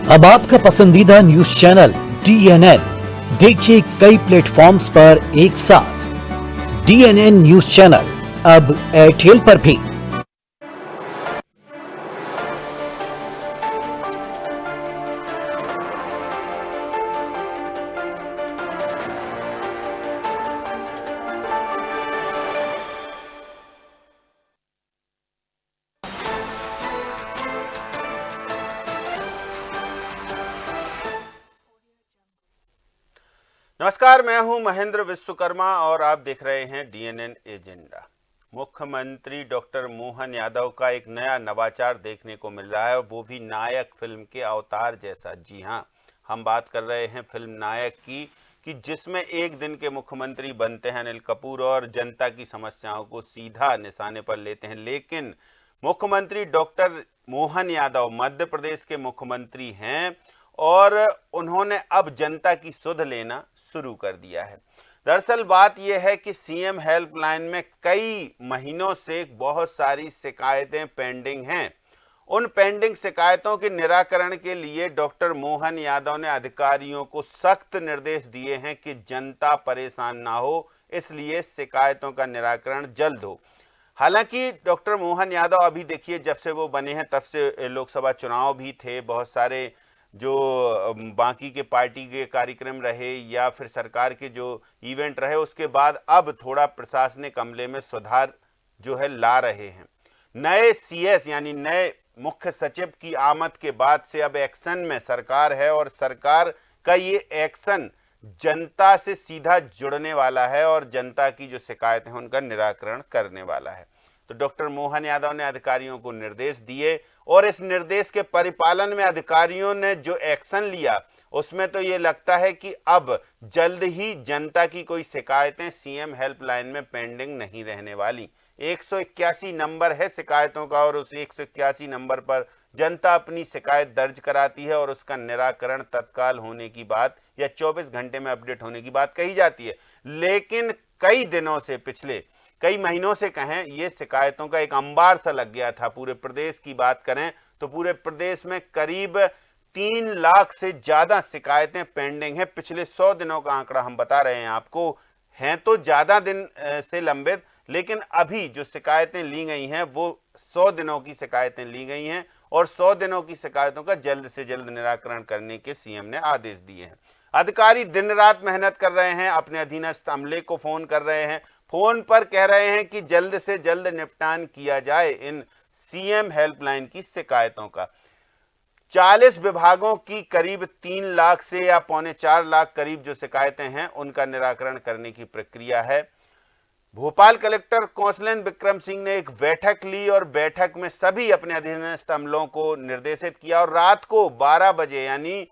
अब आपका पसंदीदा न्यूज चैनल DNN देखिए कई प्लेटफॉर्म्स पर एक साथ। DNN न्यूज चैनल अब एयरटेल पर भी। नमस्कार, मैं हूं महेंद्र विश्वकर्मा और आप देख रहे हैं DNN एजेंडा। मुख्यमंत्री डॉक्टर मोहन यादव का एक नया नवाचार देखने को मिल रहा है और वो भी नायक फिल्म के अवतार जैसा। जी हां, हम बात कर रहे हैं फिल्म नायक की, कि जिसमें एक दिन के मुख्यमंत्री बनते हैं अनिल कपूर और जनता की समस्याओं को सीधा निशाने पर लेते हैं। लेकिन मुख्यमंत्री डॉक्टर मोहन यादव मध्य प्रदेश के मुख्यमंत्री हैं और उन्होंने अब जनता की सुध लेना शुरू कर दिया है। दरअसल बात यह है कि सीएम हेल्पलाइन में कई महीनों से बहुत सारी शिकायतें पेंडिंग हैं। उन पेंडिंग शिकायतों के निराकरण के लिए डॉक्टर मोहन यादव ने अधिकारियों को सख्त निर्देश दिए हैं कि जनता परेशान ना हो, इसलिए शिकायतों का निराकरण जल्द हो। हालांकि डॉक्टर मोहन यादव अभी देखिए, जब से वो बने हैं तब से लोकसभा चुनाव भी थे, बहुत सारे जो बाकी के पार्टी के कार्यक्रम रहे या फिर सरकार के जो इवेंट रहे, उसके बाद अब थोड़ा प्रशासनिक अमले में सुधार जो है ला रहे हैं। नए CS यानी नए मुख्य सचिव की आमद के बाद से अब एक्शन में सरकार है और सरकार का ये एक्शन जनता से सीधा जुड़ने वाला है और जनता की जो शिकायतें हैं उनका निराकरण करने वाला है। तो डॉक्टर मोहन यादव ने अधिकारियों को निर्देश दिए और इस निर्देश के परिपालन में अधिकारियों ने जो एक्शन लिया उसमें तो ये लगता है कि अब जल्द ही जनता की कोई शिकायतें सीएम हेल्पलाइन में पेंडिंग नहीं रहने वाली। 181 नंबर है शिकायतों का और उस 181 नंबर पर जनता अपनी शिकायत दर्ज कराती है और उसका निराकरण तत्काल होने की बात या 24 घंटे में अपडेट होने की बात कही जाती है। लेकिन कई दिनों से, पिछले कई महीनों से कहें, ये शिकायतों का एक अंबार सा लग गया था। पूरे प्रदेश की बात करें तो पूरे प्रदेश में करीब 3 लाख से ज्यादा शिकायतें पेंडिंग हैं। पिछले 100 दिनों का आंकड़ा हम बता रहे हैं आपको। हैं तो ज्यादा दिन से लंबित, लेकिन अभी जो शिकायतें ली गई हैं वो 100 दिनों की शिकायतें ली गई हैं और 100 दिनों की शिकायतों का जल्द से जल्द निराकरण करने के सीएम ने आदेश दिए हैं। अधिकारी दिन रात मेहनत कर रहे हैं, अपने अधीनस्थ अमले को फोन कर रहे हैं, फोन पर कह रहे हैं कि जल्द से जल्द निपटान किया जाए इन सीएम हेल्पलाइन की शिकायतों का। 40 विभागों की करीब 3 लाख से या 3.25 लाख करीब जो शिकायतें हैं उनका निराकरण करने की प्रक्रिया है। भोपाल कलेक्टर कौशलेंद्र विक्रम सिंह ने एक बैठक ली और बैठक में सभी अपने अधीनस्थ अमलों को निर्देशित किया और रात को 12 बजे यानी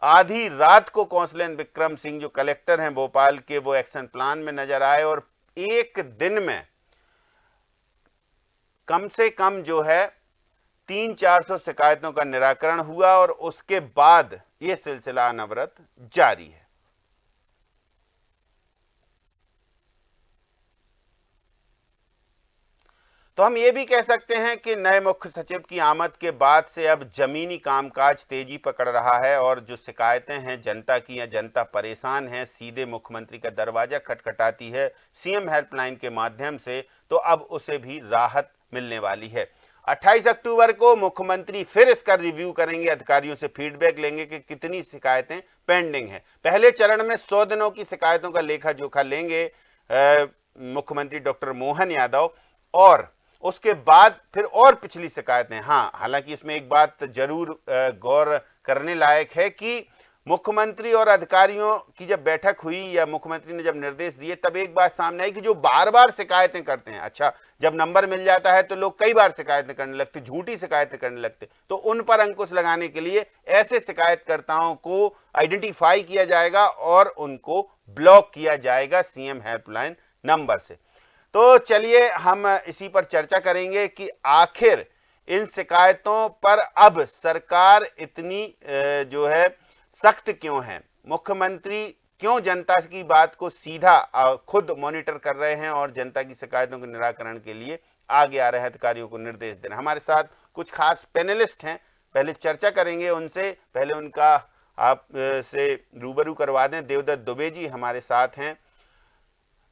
आधी रात को कौशलेंद्र विक्रम सिंह जो कलेक्टर हैं भोपाल के, वो एक्शन प्लान में नजर आए और एक दिन में कम से कम जो है 300-400 शिकायतों का निराकरण हुआ और उसके बाद यह सिलसिला अनवरत जारी है। तो हम ये भी कह सकते हैं कि नए मुख्य सचिव की आमद के बाद से अब जमीनी कामकाज तेजी पकड़ रहा है और जो शिकायतें हैं जनता की या जनता परेशान है, सीधे मुख्यमंत्री का दरवाजा खटखटाती है सीएम हेल्पलाइन के माध्यम से, तो अब उसे भी राहत मिलने वाली है। 28 अक्टूबर को मुख्यमंत्री फिर इसका रिव्यू करेंगे, अधिकारियों से फीडबैक लेंगे कि कितनी शिकायतें पेंडिंग हैं। पहले चरण में 100 दिनों की शिकायतों का लेखा जोखा लेंगे मुख्यमंत्री डॉक्टर मोहन यादव और उसके बाद फिर और पिछली शिकायतें। हाँ, हालांकि इसमें एक बात जरूर गौर करने लायक है कि मुख्यमंत्री और अधिकारियों की जब बैठक हुई या मुख्यमंत्री ने जब निर्देश दिए तब एक बात सामने आई कि जो बार बार शिकायतें करते हैं, अच्छा जब नंबर मिल जाता है तो लोग कई बार शिकायतें करने लगते, झूठी शिकायतें करने लगते, तो उन पर अंकुश लगाने के लिए ऐसे शिकायतकर्ताओं को आइडेंटिफाई किया जाएगा और उनको ब्लॉक किया जाएगा सीएम हेल्पलाइन नंबर से। तो चलिए हम इसी पर चर्चा करेंगे कि आखिर इन शिकायतों पर अब सरकार इतनी जो है सख्त क्यों है, मुख्यमंत्री क्यों जनता की बात को सीधा खुद मॉनिटर कर रहे हैं और जनता की शिकायतों के निराकरण के लिए आगे आ रहे हैं, अधिकारियों को निर्देश दे रहे हैं। हमारे साथ कुछ खास पैनलिस्ट हैं। पहले चर्चा करेंगे उनसे, पहले उनका आप से रूबरू करवा दें। देवदत्त दुबे जी हमारे साथ हैं,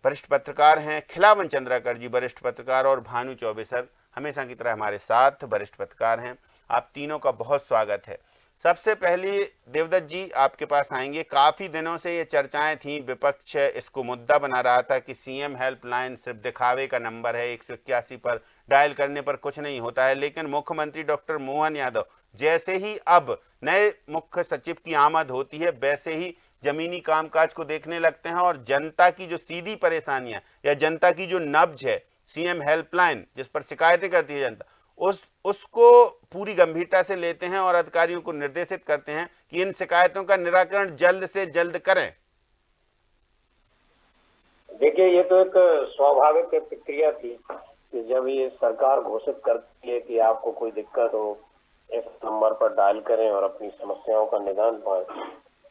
वरिष्ठ पत्रकार हैं, खिलावन चंद्राकर जी वरिष्ठ पत्रकार, और भानु चौबे सर हमेशा की तरह हमारे साथ वरिष्ठ पत्रकार हैं। आप तीनों का बहुत स्वागत है। सबसे पहले देवदत्त जी आपके पास आएंगे। काफी दिनों से ये चर्चाएं थी, विपक्ष इसको मुद्दा बना रहा था कि सीएम हेल्पलाइन सिर्फ दिखावे का नंबर है, 181 पर डायल करने पर कुछ नहीं होता है। लेकिन मुख्यमंत्री डॉक्टर मोहन यादव जैसे ही अब नए मुख्य सचिव की आमद होती है, वैसे ही जमीनी कामकाज को देखने लगते हैं और जनता की जो सीधी परेशानियां या जनता की जो नब्ज है, सीएम हेल्पलाइन जिस पर शिकायतें करती है जनता, उसको पूरी गंभीरता से लेते हैं और अधिकारियों को निर्देशित करते हैं कि इन शिकायतों का निराकरण जल्द से जल्द करें। देखिए, ये तो एक स्वाभाविक प्रक्रिया थी कि जब ये सरकार घोषित करती है कि आपको कोई दिक्कत हो, इस नंबर पर डायल करें और अपनी समस्याओं का निदान पाएं।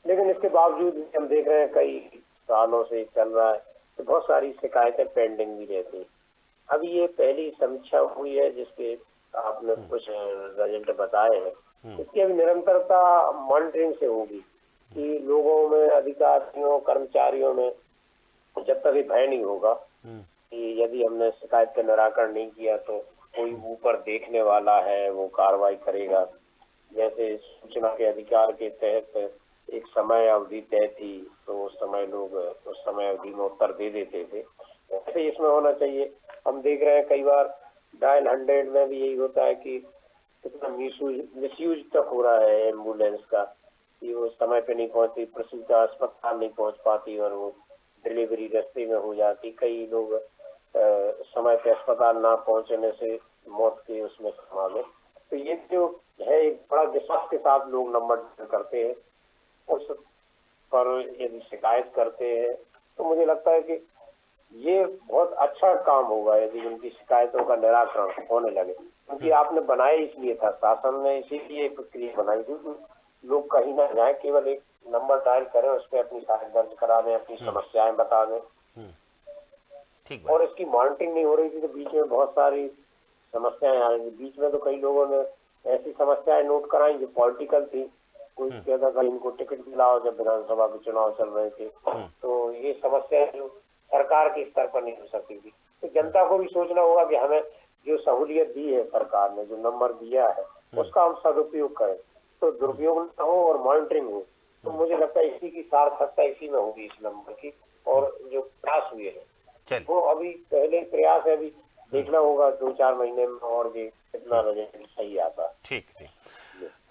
लेकिन इसके बावजूद हम देख रहे हैं कई सालों से चल रहा है तो बहुत सारी शिकायतें पेंडिंग भी रहती हैं। अभी ये पहली समीक्षा हुई है जिसके आपने कुछ रिजल्ट बताए हैं। इसकी अभी निरंतरता मॉनिटरिंग से होगी कि लोगों में, अधिकारियों, कर्मचारियों में जब तक ये भय नहीं होगा कि यदि हमने शिकायत का निराकरण नहीं किया तो कोई ऊपर देखने वाला है, वो कार्रवाई करेगा। जैसे सूचना के अधिकार के तहत एक समय अवधि तय थी तो उस समय लोग उस समय अवधि में उत्तर दे देते थे, ऐसे इसमें होना चाहिए। हम देख रहे हैं कई बार डायल 100 में भी यही होता है कि कितना मिसयूज तक हो रहा है एम्बुलेंस का, कि वो समय पे नहीं पहुंचती, प्रसूता अस्पताल नहीं पहुंच पाती और वो डिलीवरी रास्ते में हो जाती। कई लोग समय पे अस्पताल ना पहुंचने से मौत के उसमें समा गए। तो ये जो है एक बड़ा विश्वास के साथ लोग नंबर करते हैं, उस पर यदि शिकायत करते हैं तो मुझे लगता है कि ये बहुत अच्छा काम होगा यदि उनकी शिकायतों का निराकरण होने लगे। क्योंकि आपने बनाया इसलिए था, शासन ने इसीलिए प्रक्रिया बनाई थी कि लोग कहीं ना जाए, केवल एक नंबर डायल करें, उस पर अपनी शिकायत दर्ज करा दें, अपनी समस्याएं बता दें। ठीक। और इसकी मॉनिटरिंग नहीं हो रही थी तो बीच में बहुत सारी समस्याएं आ रही थी। बीच में तो कई लोगों ने ऐसी समस्याएं नोट कराई जो पॉलिटिकल थी। कोई कहता था इनको टिकट दिलाओ, जब विधानसभा के चुनाव चल रहे थे। तो ये समस्या जो सरकार के स्तर पर नहीं हो सकती थी, तो जनता को भी सोचना होगा कि हमें जो सहूलियत दी है सरकार ने, जो नंबर दिया है, उसका हम सदुपयोग करें, तो दुरुपयोग न हो और मॉनिटरिंग हो। तो मुझे लगता है इसी की सार्थकता इसी में होगी, इस नंबर की। और जो प्रयास हुए हैं वो अभी पहले प्रयास है, अभी देखना होगा 2-4 महीने में और भी कितना रिजल्ट सही आता। ठीक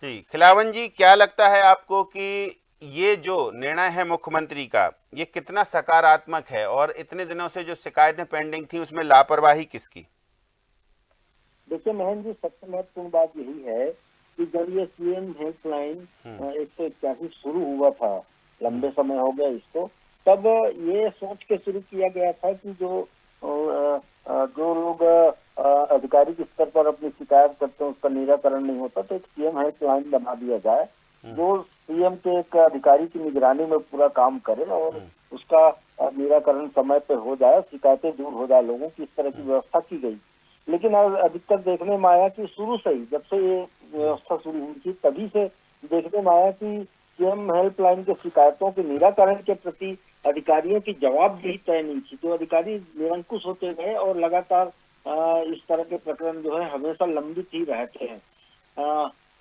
जी। खिलावन जी, क्या लगता है आपको कि ये जो निर्णय है मुख्यमंत्री का, ये कितना सकारात्मक है और इतने दिनों से जो शिकायतें पेंडिंग थी उसमें लापरवाही किसकी? देखिए महेंद्र जी, सबसे महत्वपूर्ण बात यही है कि जब ये सीएम हेल्पलाइन 181 शुरू हुआ था, लंबे समय हो गया इसको, तब ये सोच के शुरू किया गया था कि जो लोग अधिकारी के स्तर पर अपनी शिकायत करते हैं उसका निराकरण नहीं होता तो एक सीएम हेल्पलाइन बना दिया जाए जो सीएम के एक अधिकारी की निगरानी में पूरा काम करे और उसका निराकरण समय पे हो जाए, शिकायतें दूर हो जाए लोगों की। इस तरह की व्यवस्था की गई। लेकिन अधिकतर देखने में आया कि शुरू से ही, जब से ये व्यवस्था शुरू हुई थी तभी से देखने में आया कि सीएम हेल्पलाइन के शिकायतों के निराकरण के प्रति अधिकारियों की जवाबदेही तय नहीं थी। तो अधिकारी निरंकुश होते गए और लगातार इस तरह के प्रकरण जो है हमेशा लंबित ही रहते हैं।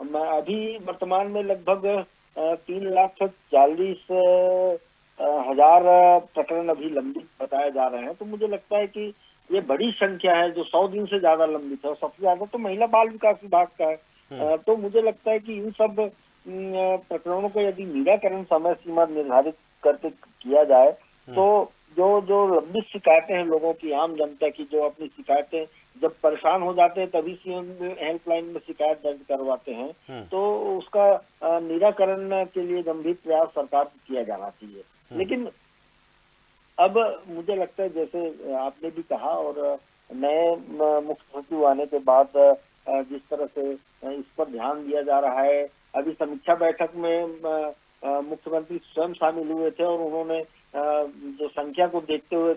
मैं अभी वर्तमान में लगभग 3,40,000 प्रकरण अभी लंबित बताए जा रहे हैं। तो मुझे लगता है कि ये बड़ी संख्या है जो 100 दिन से ज्यादा लंबित है, और सबसे ज्यादा तो महिला बाल विकास विभाग का है। तो मुझे लगता है कि इन सब प्रकरणों को यदि निराकरण समय सीमा निर्धारित करके किया जाए तो जो लंबित शिकायतें हैं लोगों की, आम जनता की, जो अपनी शिकायतें जब परेशान हो जाते हैं तभी सीएम हेल्पलाइन में शिकायत दर्ज करवाते हैं, तो उसका निराकरण के लिए गंभीर प्रयास सरकार को किया जाना चाहिए। लेकिन अब मुझे लगता है जैसे आपने भी कहा और नए मुख्य सचिव आने के बाद जिस तरह से इस पर ध्यान दिया जा रहा है, अभी समीक्षा बैठक में मुख्यमंत्री स्वयं शामिल हुए थे और उन्होंने जो संख्या को देखते हुए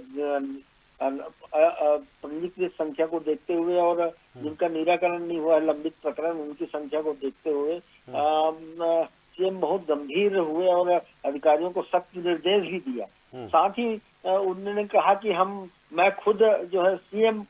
पंजीकृत संख्या को देखते हुए और जिनका निराकरण नहीं हुआ है, लंबित प्रकरण, उनकी संख्या को देखते हुए सीएम बहुत गंभीर हुए और अधिकारियों को सख्त निर्देश भी दिया। साथ ही उन्होंने कहा कि मैं खुद जो है सीएम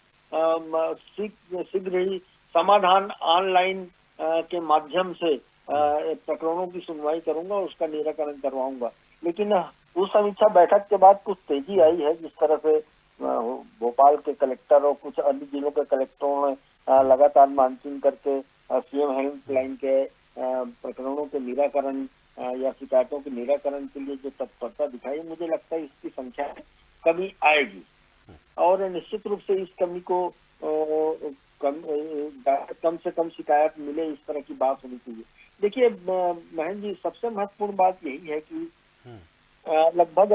शीघ्र ही समाधान ऑनलाइन के माध्यम से प्रकरणों की सुनवाई करूंगा, उसका निराकरण करवाऊंगा। लेकिन उस समीक्षा बैठक के बाद कुछ तेजी आई है, जिस तरह से भोपाल के कलेक्टर और कुछ अन्य जिलों के कलेक्टरों ने लगातार मॉनिटरिंग करके सीएम हेल्पलाइन के प्रकरणों के निराकरण या शिकायतों के निराकरण के लिए जो तत्परता दिखाई, मुझे लगता है इसकी संख्या में कमी आएगी और निश्चित रूप से इस कमी को कम से कम शिकायत मिले, इस तरह की बात होनी चाहिए। देखिए महेंद्र जी, सबसे महत्वपूर्ण बात यही है कि लगभग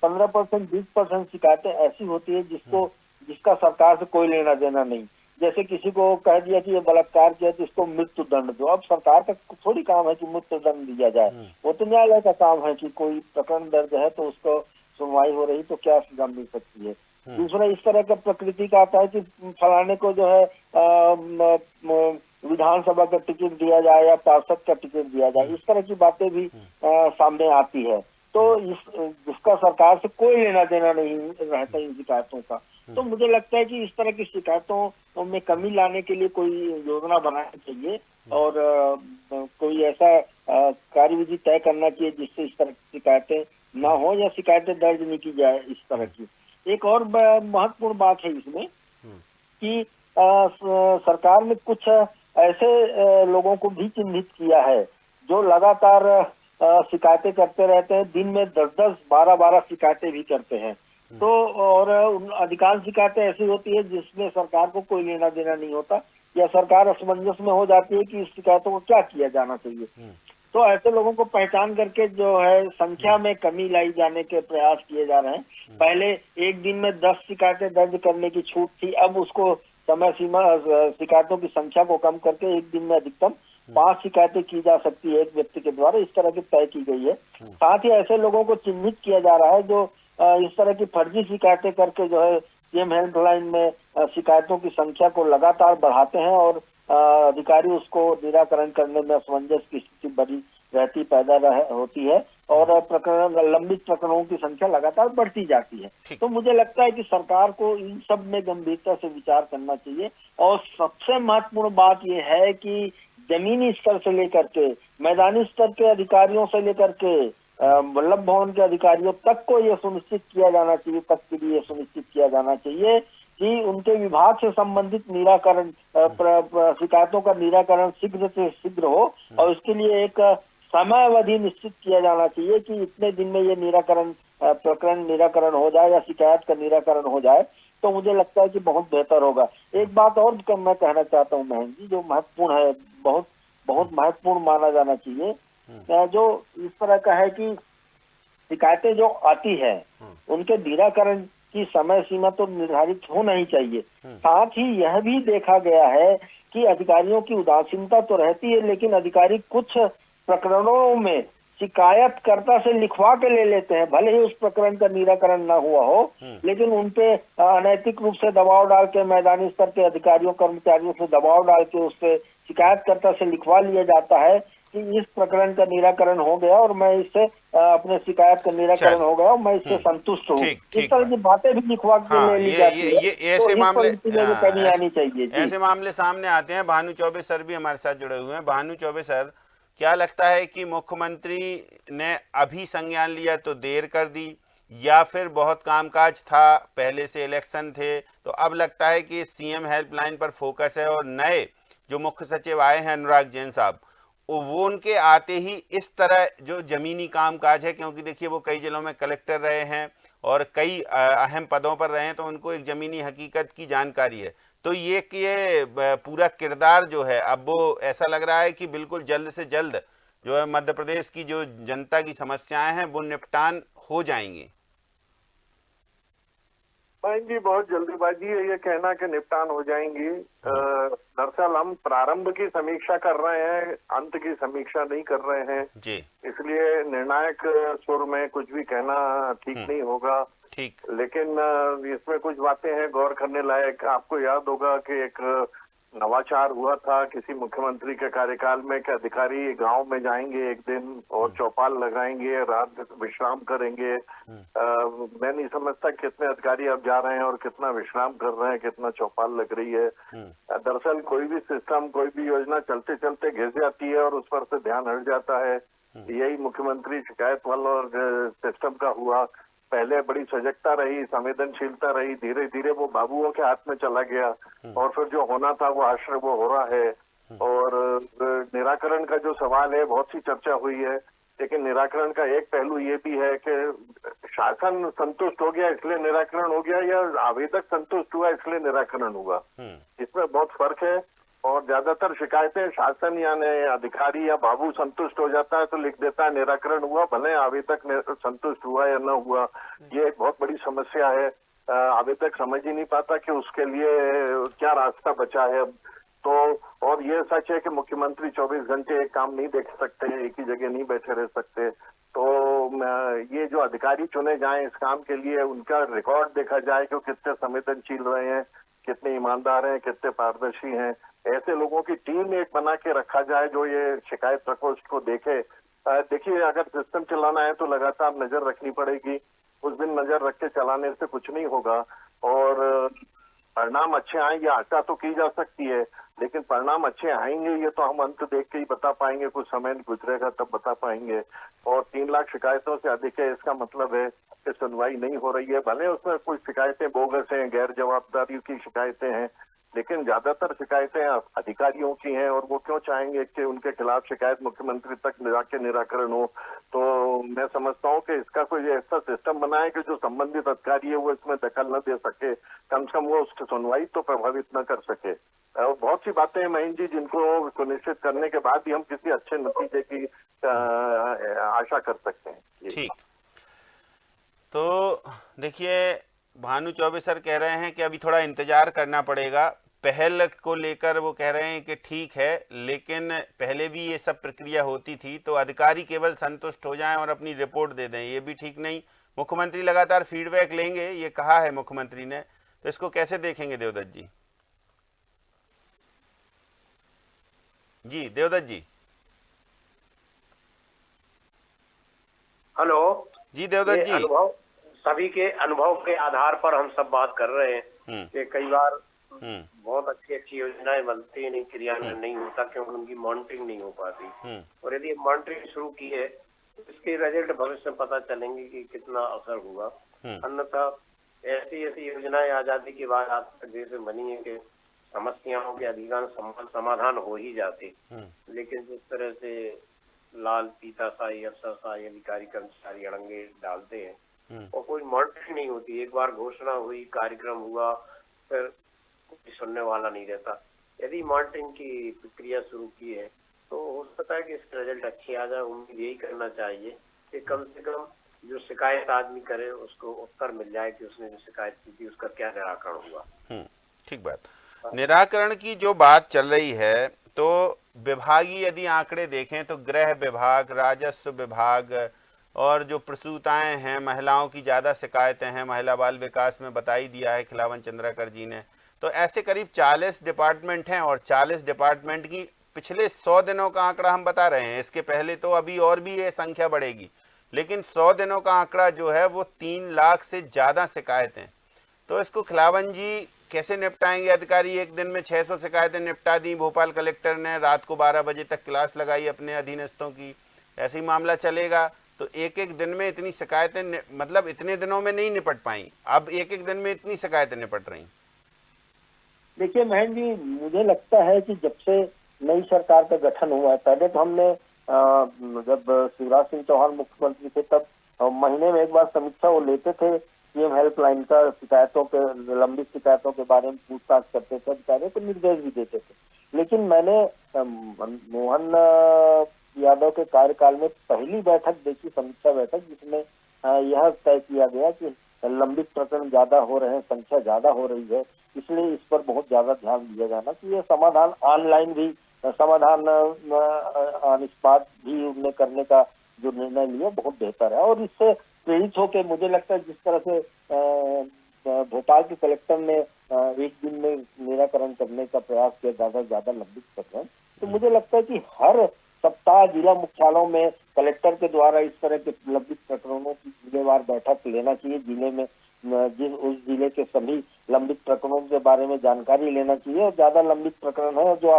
15% 20% शिकायतें ऐसी होती है जिसका सरकार से कोई लेना देना नहीं। जैसे किसी को कह दिया कि ये बलात्कार किया तो इसको मृत्यु दंड दो। अब सरकार का थोड़ी काम है कि मृत्यु दंड दिया जाए, वो तो न्यायालय का काम है कि कोई प्रकरण दर्ज है तो उसको सुनवाई हो रही तो क्या सजा मिल सकती है। दूसरा, इस तरह का प्रकृति का आता है कि फलाने को जो है विधानसभा का टिकट दिया जाए या पार्षद का टिकट दिया जाए, इस तरह की बातें भी सामने आती है। तो जिसका सरकार से कोई लेना देना नहीं रहता इन शिकायतों का, तो मुझे लगता है कि इस तरह की शिकायतों में कमी लाने के लिए कोई योजना बनानी चाहिए और कोई ऐसा कार्यविधि तय करना चाहिए जिससे इस तरह की शिकायतें ना हो या शिकायतें दर्ज नहीं की जाए इस तरह की। एक और महत्वपूर्ण बात है इसमें कि सरकार ने कुछ ऐसे लोगों को भी चिन्हित किया है जो लगातार शिकायतें करते रहते हैं, दिन में 10-10, 12-12 शिकायतें भी करते हैं। तो और अधिकांश शिकायतें ऐसी होती है जिसमें सरकार को कोई लेना देना नहीं होता या सरकार असमंजस में हो जाती है कि इस शिकायतों को क्या किया जाना चाहिए। तो ऐसे लोगों को पहचान करके जो है संख्या में कमी लाई जाने के प्रयास किए जा रहे हैं। पहले एक दिन में 10 शिकायतें दर्ज करने की छूट थी, अब उसको समय सीमा शिकायतों की संख्या को कम करके एक दिन में अधिकतम 5 शिकायतें की जा सकती है एक व्यक्ति के द्वारा, इस तरह की तय की गई है। साथ ही ऐसे लोगों को चिन्हित किया जा रहा है जो इस तरह की फर्जी शिकायतें करके जो है सीएम हेल्पलाइन में शिकायतों की संख्या को लगातार बढ़ाते हैं और अधिकारी उसको निराकरण करने में असमंजस की स्थिति बड़ी रहती होती है और लंबित प्रकरणों की संख्या लगातार बढ़ती जाती है। तो मुझे लगता है कि सरकार को इन सब में गंभीरता से विचार करना चाहिए और सबसे महत्वपूर्ण बात यह है कि जमीनी स्तर से लेकर के मैदानी स्तर के अधिकारियों से लेकर के वल्लभ भवन के अधिकारियों तक को ये सुनिश्चित किया जाना चाहिए, तक के लिए सुनिश्चित किया जाना चाहिए कि उनके विभाग से संबंधित निराकरण शिकायतों का निराकरण शीघ्र से शीघ्र हो और इसके लिए एक समय अवधि निश्चित किया जाना चाहिए कि इतने दिन में ये प्रकरण निराकरण हो जाए या शिकायत का निराकरण हो जाए। तो मुझे लगता है कि बहुत बेहतर होगा। एक बात और मैं कहना चाहता हूँ महेंद्र जी, जो महत्वपूर्ण है, बहुत बहुत महत्वपूर्ण माना जाना चाहिए, जो इस तरह का है कि शिकायतें जो आती है उनके निराकरण की समय सीमा तो निर्धारित होना ही चाहिए। साथ ही यह भी देखा गया है कि अधिकारियों की उदासीनता तो रहती है, लेकिन अधिकारी कुछ प्रकरणों में शिकायतकर्ता से लिखवा के ले लेते हैं, भले ही उस प्रकरण का निराकरण ना हुआ हो, लेकिन उनपे अनैतिक रूप से दबाव डाल के मैदानी स्तर के अधिकारियों कर्मचारियों से दबाव डाल के उससे शिकायतकर्ता से लिखवा लिया जाता है कि इस प्रकरण का निराकरण हो गया और मैं इससे अपने शिकायत का निराकरण हो गया और मैं इससे संतुष्ट हूँ। इस तरह की बातें भी लिखवा के ले ली जाती है। ये ऐसे मामले कमी आनी चाहिए। ऐसे मामले सामने आते हैं। भानु चौबे सर भी हमारे साथ जुड़े हुए हैं। भानु चौबे सर, क्या लगता है कि मुख्यमंत्री ने अभी संज्ञान लिया तो देर कर दी या फिर बहुत कामकाज था, पहले से इलेक्शन थे तो अब लगता है कि सीएम हेल्पलाइन पर फोकस है और नए जो मुख्य सचिव आए हैं अनुराग जैन साहब, वो उनके आते ही इस तरह जो जमीनी कामकाज है, क्योंकि देखिए वो कई जिलों में कलेक्टर रहे हैं और कई अहम पदों पर रहे हैं तो उनको एक जमीनी हकीकत की जानकारी है, तो ये कि ये पूरा किरदार जो है अब वो ऐसा लग रहा है कि बिल्कुल जल्द से जल्द जो है मध्य प्रदेश की जो जनता की समस्याएं हैं वो निपटान हो जाएंगी। जी बहुत जल्दीबाजी है ये कहना कि निपटान हो जाएंगी। दरअसल हम प्रारंभ की समीक्षा कर रहे हैं, अंत की समीक्षा नहीं कर रहे हैं जी। इसलिए निर्णायक सुर में कुछ भी कहना ठीक नहीं होगा। ठीक। लेकिन इसमें कुछ बातें हैं गौर करने लायक। आपको याद होगा कि एक नवाचार हुआ था किसी मुख्यमंत्री के कार्यकाल में कि अधिकारी गांव में जाएंगे एक दिन और चौपाल लगाएंगे, रात विश्राम करेंगे। मैं नहीं समझता कितने अधिकारी अब जा रहे हैं और कितना विश्राम कर रहे हैं, कितना चौपाल लग रही है। दरअसल कोई भी सिस्टम, कोई भी योजना चलते चलते घिस जाती है और उस पर से ध्यान हट जाता है। यही मुख्यमंत्री शिकायत वाला और सिस्टम का हुआ। पहले बड़ी सजगता रही, संवेदनशीलता रही, धीरे धीरे वो बाबुओं के हाथ में चला गया और फिर जो होना था वो आश्रय वो हो रहा है। और निराकरण का जो सवाल है, बहुत सी चर्चा हुई है, लेकिन निराकरण का एक पहलू ये भी है कि शासन संतुष्ट हो गया इसलिए निराकरण हो गया या आवेदक संतुष्ट हुआ इसलिए निराकरण हुआ, इसमें बहुत फर्क है। और ज्यादातर शिकायतें शासन या अधिकारी या बाबू संतुष्ट हो जाता है तो लिख देता है निराकरण हुआ, भले आवेदक संतुष्ट हुआ या न हुआ। ये एक बहुत बड़ी समस्या है। आवेदक समझ ही नहीं पाता कि उसके लिए क्या रास्ता बचा है। तो और ये सच है कि मुख्यमंत्री 24 घंटे एक काम नहीं देख सकते, एक ही जगह नहीं बैठे रह सकते। तो ये जो अधिकारी चुने जाएं इस काम के लिए, उनका रिकॉर्ड देखा जाए कि वो कितने संवेदनशील रहे हैं, कितने ईमानदार हैं, कितने पारदर्शी हैं। ऐसे लोगों की टीम एक बना के रखा जाए जो ये शिकायत प्रकोष्ठ को देखे। देखिए, अगर सिस्टम चलाना है तो लगातार नजर रखनी पड़ेगी। उस दिन नजर रख के चलाने से कुछ नहीं होगा। और परिणाम अच्छे आए या आशा तो की जा सकती है, लेकिन परिणाम अच्छे आएंगे ये तो हम अंत देख के ही बता पाएंगे, कुछ समय गुजरेगा तब बता पाएंगे। और 3 लाख शिकायतों से अधिक है, इसका मतलब है कि सुनवाई नहीं हो रही है। भले उसमें कुछ शिकायतें बोगस हैं, गैर जवाबदारी की शिकायतें हैं, लेकिन ज्यादातर शिकायतें अधिकारियों की हैं। और वो क्यों चाहेंगे कि उनके खिलाफ शिकायत मुख्यमंत्री तक जाके निराकरण हो। तो मैं समझता हूँ कि इसका कोई ऐसा सिस्टम बनाए कि जो संबंधित अधिकारी है वो इसमें दखल न दे सके, कम से कम वो उसकी सुनवाई तो प्रभावित न कर सके। बहुत सी बातें हैं महीन जी जिनको सुनिश्चित करने के बाद ही हम किसी अच्छे नतीजे की आशा कर सकते हैं। ठीक। तो देखिए, भानु चौबे सर कह रहे हैं कि अभी थोड़ा इंतजार करना पड़ेगा। पहल को लेकर वो कह रहे हैं कि ठीक है, लेकिन पहले भी ये सब प्रक्रिया होती थी, तो अधिकारी केवल संतुष्ट हो जाएं और अपनी रिपोर्ट दे दें, ये भी ठीक नहीं। मुख्यमंत्री लगातार फीडबैक लेंगे, ये कहा है मुख्यमंत्री ने। तो इसको कैसे देखेंगे देवदत्त जी? जी देवदत्त जी। हेलो जी देवदत्त जी। अनुभव, सभी के अनुभव के आधार पर हम सब बात कर रहे हैं कि कई बार बहुत अच्छी अच्छी योजनाएं बनती है, नहीं क्रियान्वयन नहीं होता क्योंकि उनकी मॉनिटरिंग नहीं हो पाती। और यदि मॉनिटरिंग शुरू की है तो इसके रिजल्ट भविष्य में पता चलेंगे कि कितना असर हुआ। अन्यथा ऐसी ऐसी योजनाएं आजादी के बाद आज तक देश में बनी है कि समस्याओं के अधिकांश समाधान हो ही जाते, लेकिन जिस तरह से लाल पीताशाही अफसरशाही अधिकारी कर्मचारी अड़ंगे डालते हैं और कोई मॉनिटरिंग नहीं होती। एक बार घोषणा हुई, कार्यक्रम हुआ, फिर कोई सुनने वाला नहीं रहता। यदि मॉनिटरिंग की प्रक्रिया शुरू की है तो हो सकता है कि इसके रिजल्ट अच्छे आ जाए। उम्मीद यही करना चाहिए कि कम से कम जो शिकायत आदमी करे उसको उत्तर मिल जाए कि उसने जो शिकायत की थी उसका क्या निराकरण हुआ। ठीक बात। निराकरण की जो बात चल रही है, तो विभागीय यदि आंकड़े देखें तो गृह विभाग, राजस्व विभाग और जो प्रसूताएं हैं, महिलाओं की ज़्यादा शिकायतें हैं, महिला बाल विकास में बता ही दिया है खिलावन चंद्राकर जी ने। तो ऐसे करीब 40 डिपार्टमेंट हैं और 40 डिपार्टमेंट की पिछले 100 दिनों का आंकड़ा हम बता रहे हैं। इसके पहले तो अभी और भी ये संख्या बढ़ेगी, लेकिन 100 दिनों का आंकड़ा जो है वो 3 लाख से ज़्यादा शिकायतें। तो इसको खिलावन जी कैसे निपटाएंगे? अधिकारी एक दिन में 600 शिकायतें निपटा दी। भोपाल कलेक्टर ने रात को 12 बजे तक क्लास लगाई अपने अधीनस्थों की। ऐसे ही मामला चलेगा तो एक एक दिन में इतनी शिकायतें, मतलब इतने दिनों में नहीं निपट पाई, अब एक एक दिन में इतनी शिकायतें निपट रही। देखिए महन जी, मुझे लगता है कि जब से नई सरकार का गठन हुआ है, पहले तो हमने जब शिवराज सिंह चौहान मुख्यमंत्री थे तब महीने में एक बार समीक्षा वो लेते थे। सीएम हेल्पलाइन का शिकायतों के, लंबित शिकायतों के बारे में पूछताछ करते थे, अधिकारियों को निर्देश भी देते थे। लेकिन मैंने मोहन यादव के कार्यकाल में पहली बैठक देखी, समीक्षा बैठक, जिसमें यह तय किया गया कि लंबित प्रकरण ज्यादा हो रहे हैं, संख्या ज्यादा हो रही है, इसलिए इस पर बहुत ज्यादा ध्यान दिया जाना कि ये समाधान ऑनलाइन भी, समाधान ऑन स्पॉट भी उन्हें करने का जो निर्णय लिया बहुत बेहतर है। और इससे प्रेरित होकर मुझे लगता है जिस तरह से भोपाल के कलेक्टर ने एक दिन में निराकरण करने का प्रयास किया, ज्यादा से ज्यादा लंबित प्रकरण, तो मुझे लगता है कि हर सप्ताह जिला मुख्यालयों में कलेक्टर के द्वारा इस तरह के लंबित प्रकरणों की जिलेवार बैठक लेना चाहिए। जिले में उस जिले के सभी लंबित प्रकरणों के बारे में जानकारी लेना चाहिए, और ज्यादा लंबित प्रकरण है जो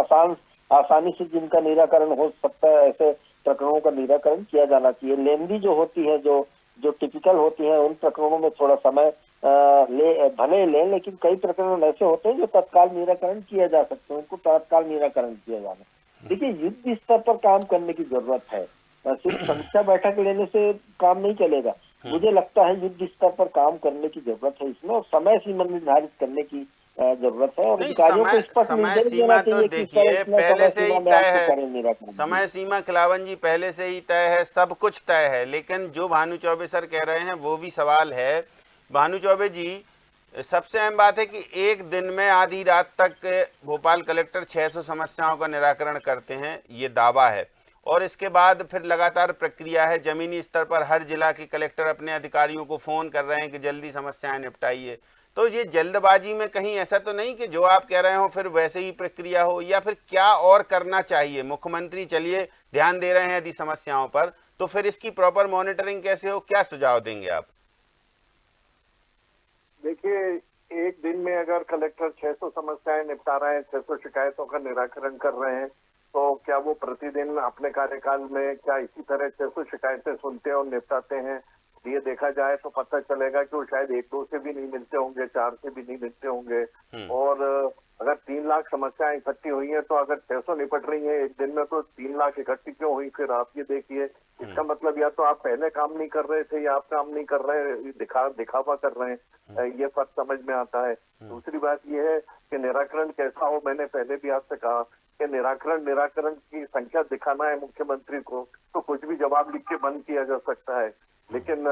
आसानी से जिनका निराकरण हो सकता है, ऐसे प्रकरणों का निराकरण किया जाना चाहिए। लेंदी जो होती है, जो टिपिकल होती है, उन प्रकरणों में थोड़ा समय भले लें, लेकिन कई प्रकरण ऐसे होते हैं जो तत्काल निराकरण किया जा सकते हैं, उनको तत्काल निराकरण किया जाना। देखिए, युद्ध स्तर पर काम करने की जरूरत है, सिर्फ समीक्षा बैठक लेने से काम नहीं चलेगा। मुझे लगता है युद्ध स्तर पर काम करने की जरूरत है इसमें, और समय सीमा निर्धारित करने की जरूरत है, और अधिकारियों को स्पष्ट निर्देश देना चाहिए कि पहले से ही तय है समय सीमा। खिलावन जी, पहले से ही तय है, सब कुछ तय है, लेकिन जो भानु चौबे सर कह रहे हैं वो भी सवाल है। भानु चौबे जी, सबसे अहम बात है कि एक दिन में आधी रात तक भोपाल कलेक्टर 600 समस्याओं का निराकरण करते हैं, ये दावा है, और इसके बाद फिर लगातार प्रक्रिया है। जमीनी स्तर पर हर जिला के कलेक्टर अपने अधिकारियों को फोन कर रहे हैं कि जल्दी समस्याएं निपटाइए। तो ये जल्दबाजी में कहीं ऐसा तो नहीं कि जो आप कह रहे हो फिर वैसे ही प्रक्रिया हो, या फिर क्या और करना चाहिए? मुख्यमंत्री चलिए ध्यान दे रहे हैं यदि समस्याओं पर, तो फिर इसकी प्रॉपर मॉनिटरिंग कैसे हो, क्या सुझाव देंगे आप? देखिए, एक दिन में अगर कलेक्टर 600 समस्याएं निपटा रहे हैं, 600 शिकायतों का निराकरण कर रहे हैं, तो क्या वो प्रतिदिन अपने कार्यकाल में क्या इसी तरह 600 शिकायतें सुनते हैं और निपटाते हैं? ये देखा जाए तो पता चलेगा कि वो शायद 1-2 से भी नहीं मिलते होंगे, 4 से भी नहीं मिलते होंगे। और अगर 3 लाख समस्याएं इकट्ठी हुई हैं, तो अगर 600 निपट रही हैं एक दिन में, तो 3 लाख इकट्ठी क्यों हुई? फिर आप ये देखिए, इसका मतलब या तो आप पहले काम नहीं कर रहे थे, या आप काम नहीं कर रहे, दिखावा कर रहे हैं। ये फर्क समझ में आता है। दूसरी बात ये है कि निराकरण कैसा हो, मैंने पहले भी आपसे कहा कि निराकरण की संख्या दिखाना है मुख्यमंत्री को, तो कुछ भी जवाब लिख के बंद किया जा सकता है, लेकिन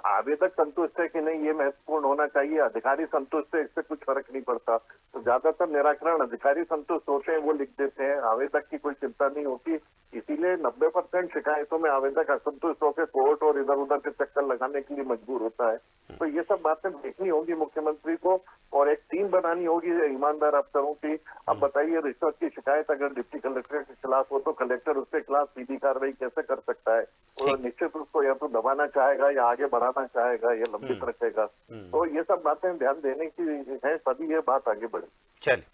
आवेदक संतुष्ट है कि नहीं, ये महत्वपूर्ण होना चाहिए। अधिकारी संतुष्ट है, इससे कुछ फर्क नहीं पड़ता। तो ज्यादातर निराकरण अधिकारी संतुष्ट होते हैं, वो लिख देते हैं, आवेदक की कोई चिंता नहीं होती। इसीलिए 90% शिकायतों में आवेदक असंतुष्ट होकर कोर्ट और इधर उधर के चक्कर लगाने के लिए मजबूर होता है। तो ये सब बातें देखनी होगी मुख्यमंत्री को, और एक टीम बनानी होगी ईमानदार अफसरों की। अब बताइए, रिश्वत की शिकायत अगर डिप्टी कलेक्टर के खिलाफ हो, तो कलेक्टर उसके खिलाफ सीधी कार्रवाई कैसे कर सकता है? वो निश्चित उसको या तो दबाना चाहेगा, या आगे बढ़ाना चाहेगा, या लंबित रखेगा। तो ये सब बातें ध्यान देने की है, तभी ये बात आगे बढ़े। चलिए,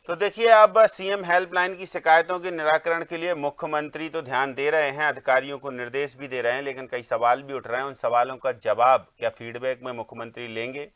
तो देखिए, अब सीएम हेल्पलाइन की शिकायतों के निराकरण के लिए मुख्यमंत्री तो ध्यान दे रहे हैं, अधिकारियों को निर्देश भी दे रहे हैं, लेकिन कई सवाल भी उठ रहे हैं। उन सवालों का जवाब क्या फीडबैक में मुख्यमंत्री लेंगे?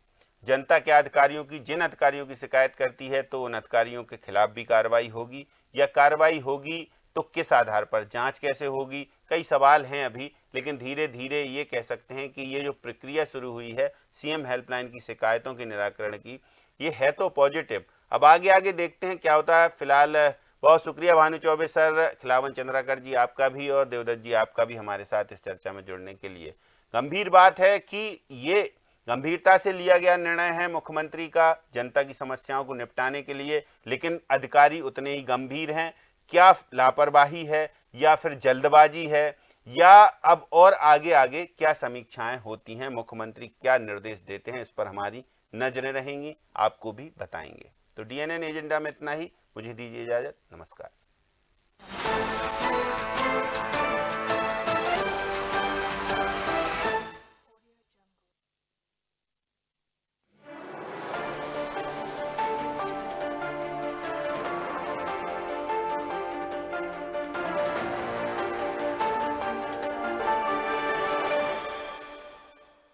जनता क्या अधिकारियों की, जिन अधिकारियों की शिकायत करती है, तो उन अधिकारियों के खिलाफ भी कार्रवाई होगी, या कार्रवाई होगी तो किस आधार पर, जांच कैसे होगी? कई सवाल हैं अभी, लेकिन धीरे धीरे ये कह सकते हैं कि ये जो प्रक्रिया शुरू हुई है सीएम हेल्पलाइन की शिकायतों के निराकरण की, ये है तो पॉजिटिव। अब आगे देखते हैं क्या होता है। फिलहाल बहुत शुक्रिया भानु चौबे सर, खिलावन चंद्राकर जी आपका भी, और देवदत्त जी आपका भी हमारे साथ इस चर्चा में जुड़ने के लिए। गंभीर बात है कि ये गंभीरता से लिया गया निर्णय है मुख्यमंत्री का जनता की समस्याओं को निपटाने के लिए, लेकिन अधिकारी उतने ही गंभीर हैं। क्या लापरवाही है, या फिर जल्दबाजी है, या अब और आगे क्या समीक्षाएं होती हैं, मुख्यमंत्री क्या निर्देश देते हैं, इस पर हमारी नजरें रहेंगी, आपको भी बताएंगे। तो डीएनएन एजेंडा में इतना ही, मुझे दीजिए इजाजत, नमस्कार।